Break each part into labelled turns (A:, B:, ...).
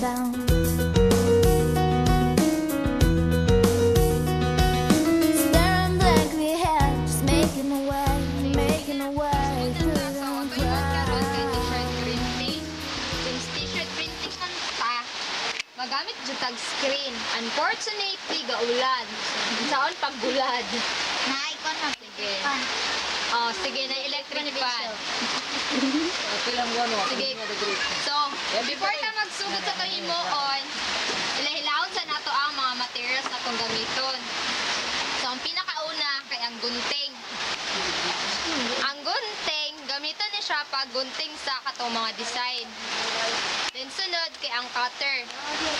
A: down. Staring blankly ahead, just making my way through the crowd.
B: Since t-shirt printing man ta, magamit jud tag screen. Unfortunately, gaulan. Saon paggulad.
C: Na-icon na.
B: Sige. Oh, sige na electric fan. Sige. So, before ta magsugod sa to himuon, ilahilahon sa nato ang mga materials na itong gamiton. So, ang pinakauna kay ang gunting. Ang gunting, gamiton ni siya pag gunting sa katong mga design. Then sunod kay ang cutter.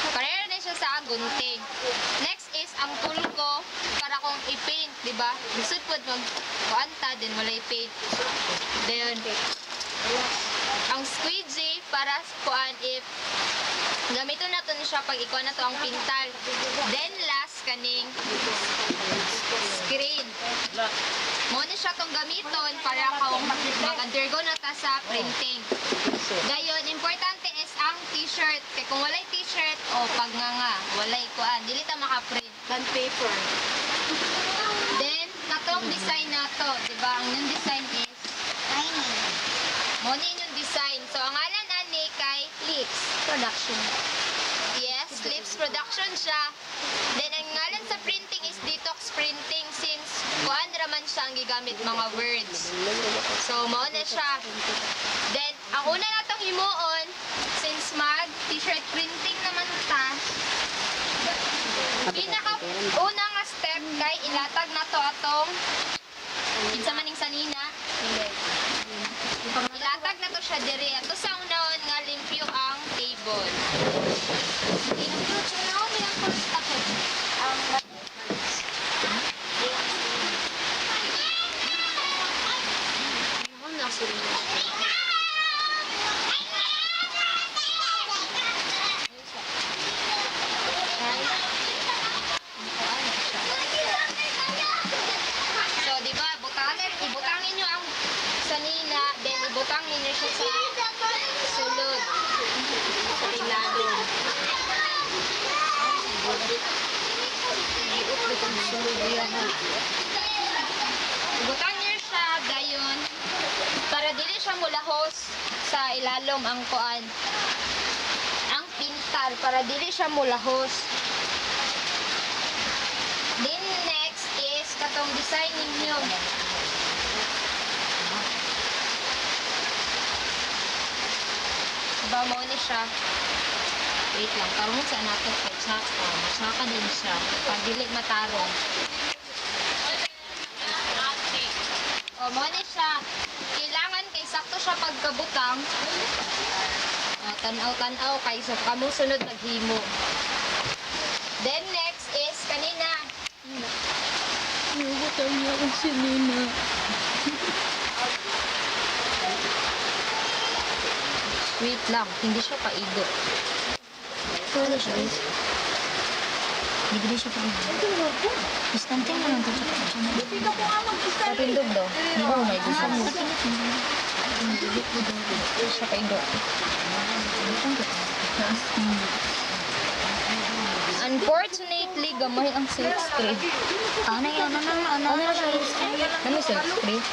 B: Pareho na siya sa gunting. Next is ang tool ko para kung i-paint, di ba? Gusto po mag-kuanta din walay paint. Then ang squeegee para kuan if gamiton na to ni siya pag ikuha na to ang pintal. Then last kaning screen. Mo ni siya tong gamiton para kung mag-undergo na ta sa printing. Gayon, importante is ang t-shirt. Kaya kung walay t-shirt o pagnganga, walay kuan, dili ta maka-print.
C: Bond paper.
B: Then, katong design na to, diba? Ang yung design is
C: Tiny.
B: mo ni yung design. So, ang alan ani kay Lips Production. Yes, Lips Production siya. Then, ang ngalan sa printing is Detox Printing since kuan raman siya ang gigamit mga words. So, mao na siya. Then, ang una natong himuon, since mag t-shirt printing naman ta, pinaka-una nga step kay ilatag na to atong kinsa maning sanina. Ilatag na to siya diri. Ato sa unahon nga limpyo ang table. Limpyo, chunahon niya ang first ako. Ang So, di ba, ibutangin nyo ang sanina, then ibutangin nyo siya sa sulod. Sa ilalim. Ibutang nyo siya, gayon, para dili siya mulahos sa ilalom ang kuan. Ang pintal, para dili siya mulahos. Then next is katong design ninyo. Diba mo ni siya? Wait lang, karong sa nato kay Chaka. Chaka din siya. Pag dili matarong. O, mo ni siya. Kailangan kay sakto siya pagkabutang. Tanaw-tanaw kay sa kamusunod naghimo. Then next is kanina.
A: Nabutang niya akong sinina.
B: Wait lang, hindi siya paigo.
A: Wala siya guys.
D: Hindi siya paigo. Bastante na lang ito sa
B: Patindog daw. Oo, may gusto mo. Hindi siya paigo. Unfortunately, gamay ang silk screen.
D: Ano yan? Ano na siya?
B: Ano silk screen?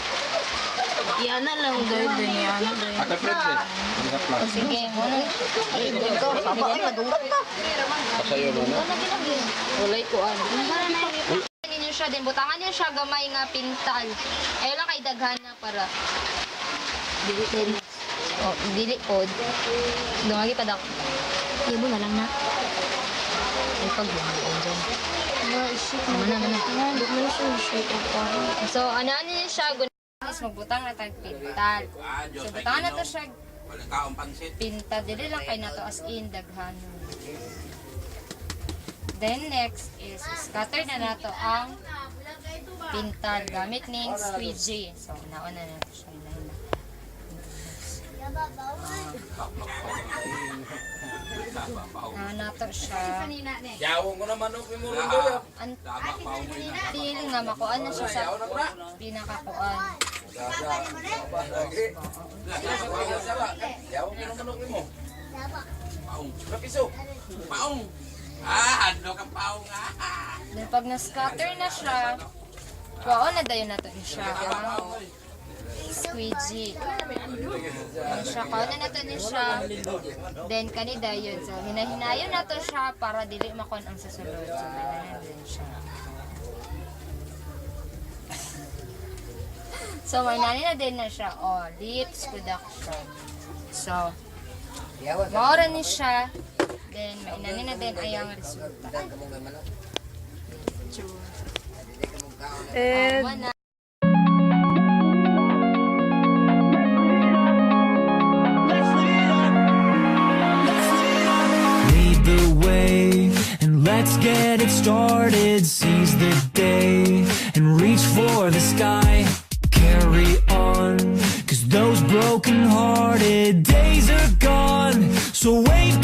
C: Yan na lang garden yan.
E: Ate Fred eh.
B: O sige, muna.
C: Ikaw, baba ay madungat na.
E: Pasayo mo na.
B: Walay ko ano. Ninyo siya din, butangan niyo siya gamay nga pintal. Ayaw lang kay daghan na para dili din. Oh, dili pod. Dumagi pa dak.
D: Ibo na lang na.
B: Ay pagbuhay dyan.
C: Na-isip
B: Ano na.
C: Hindi mo siya isip.
B: So, ano niyo siya gunis magbutang na tag pintal. So, butangan na to siya pintal. Dili lang kay nato as in daghan. Then next is scatter na nato ang pintal gamit ning squeegee. So, nauna na nato siya. Nato siya.
E: Yawong ko naman ang pimulong
B: Dili nga makuan na siya sa pinakakuan.
E: Yawong ko naman ang pimulong. Paong. Kapiso. Paong. Ah, ano ka paong ah.
B: Then pag na-scatter na siya, kuwaon na dayon nato ni siya. Squeegee. Siya, kuwaon na nato ni siya. Then kani dayon. So hinahinayon nato siya para dili makon ang susunod. So ganahan din siya. So may nani na din na siya. Oh, lips production. So maura ni siya. Then may nani na din ayang resulta. Wala.
F: Lead the way and let's get it started. Seize the day and reach for the sky. Carry on, 'cause those broken hearted days are gone. So wave